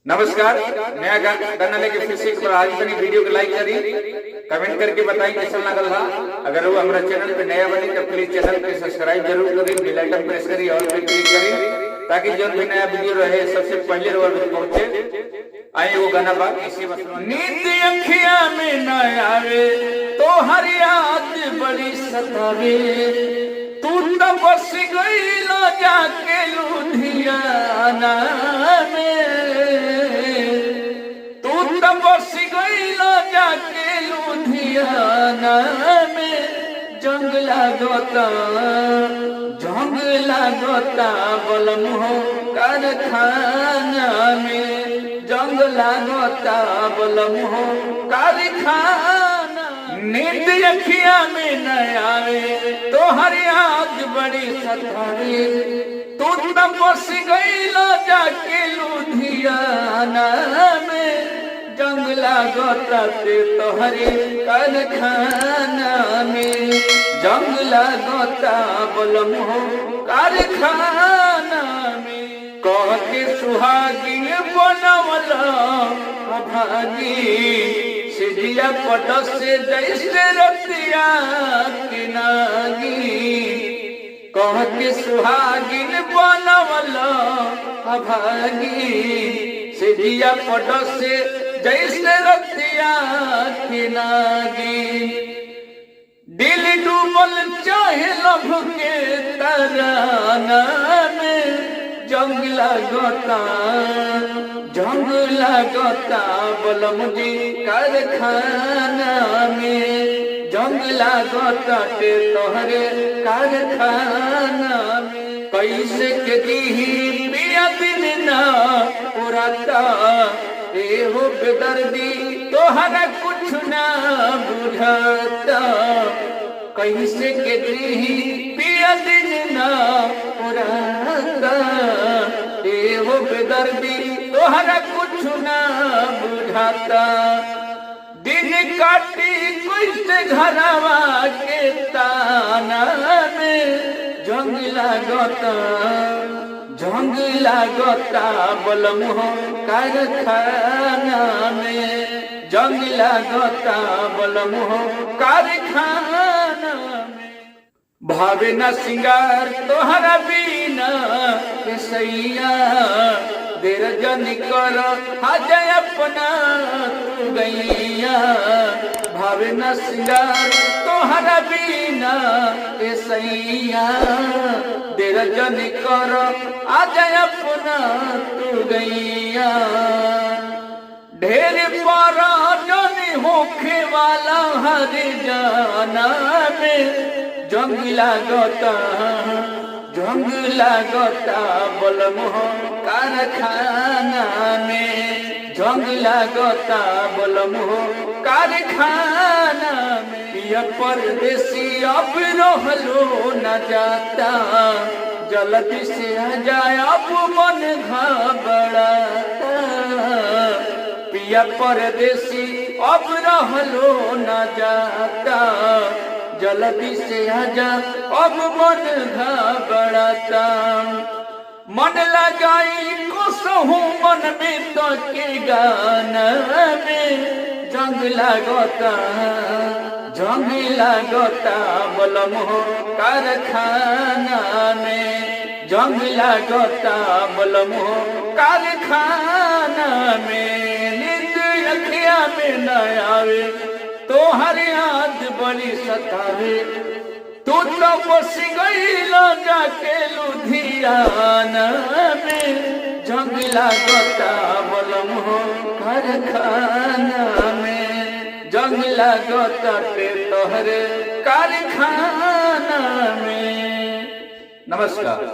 नमस्कार। नया गाना लेके फिर से एक बार आज तनी वीडियो को लाइक करी, कमेंट करके बताई कैसा लागल हा। अगर वो हमारा चैनल पे नया बनी तो प्लीज चैनल पे सब्सक्राइब जरूर करी, बेल आइकन प्रेस करी और पे क्लिक करी ताकि जो भी नया वीडियो रहे सबसे पहले रोज पहुंचे। आए वो गाना बात इसी नींद अखियां में न आवे तो हर याद बड़ी सतावे, तू तो बस गई लो जाके लुधियाना में, तू तो बस गई लो जाके लुधियाना में। जंग लागोता बलम हो कारखाना में, जंग लागोता बलम हो कारखाना। नींद अखियां में न आवे तो हर याद बड़ी सतावे, तू तो बस गई लो जाके लुधियाना में। जंग लागोता से तोहरे कारखाना में, जंग लागोता बलम हो कारखाना में। कह के सुहागिन बनवला अभागी, सिधिया पट से जैसे रतिया की नागी। कह के सुहागिन बनवला अभागी, सिधिया पट से जैसे रतिया की नागी। दिल डूबल चाहे लभ के तराना में, जंग लागोता बलम जी कारखाना में, जंग लागोता के तोहरे कारखाना में। कैसे के दी पिया दिन ना पुराता, ए हो बेदर्दी तोहरा कुछ ना बुझाता। कैसे के दी पिया दिन ना पुराता, ए हो बेदर्दी तोहरा कुछ ना बुझाता। दिन काटी कैसे घरवा के ताना में, जंग लागोता बलम हो कारखाना में, जंग लागोता बलम हो कारखाना में। भावे न सिंगार तोहरा बिना सैया, देर जन कर हाजय अपना तू गैया। भावे न सिंगार तोहरा बिना सैया, देर जन कर आजय अपना तू गैया। ढेर पारा जन होखे वाला हर जाना में, जंग लागोता बलम हो कारखाना में, जंग लागोता बलम हो कारखाना में। यह परदेसी अब रहलो न जाता, जल्दी से आ जाए अब मन घबराता। पिया परदेसी अब रहलो न जाता, जल्दी से आजा अब मन घबराता। मन लगाई कसहू मन में तो के गाना में, जंग लागोता बलम हो कारखाना में, जंग लागोता बलम हो कारखाना में। नींद अखियां में न आवे तो हर याद बड़ी सतावे, तू तो बस गई लो जाके लुधियाना में। जंग लागोता बलम हो कारखाना में, जंग लागोता पे तोहरे कारखाना में। नमस्कार।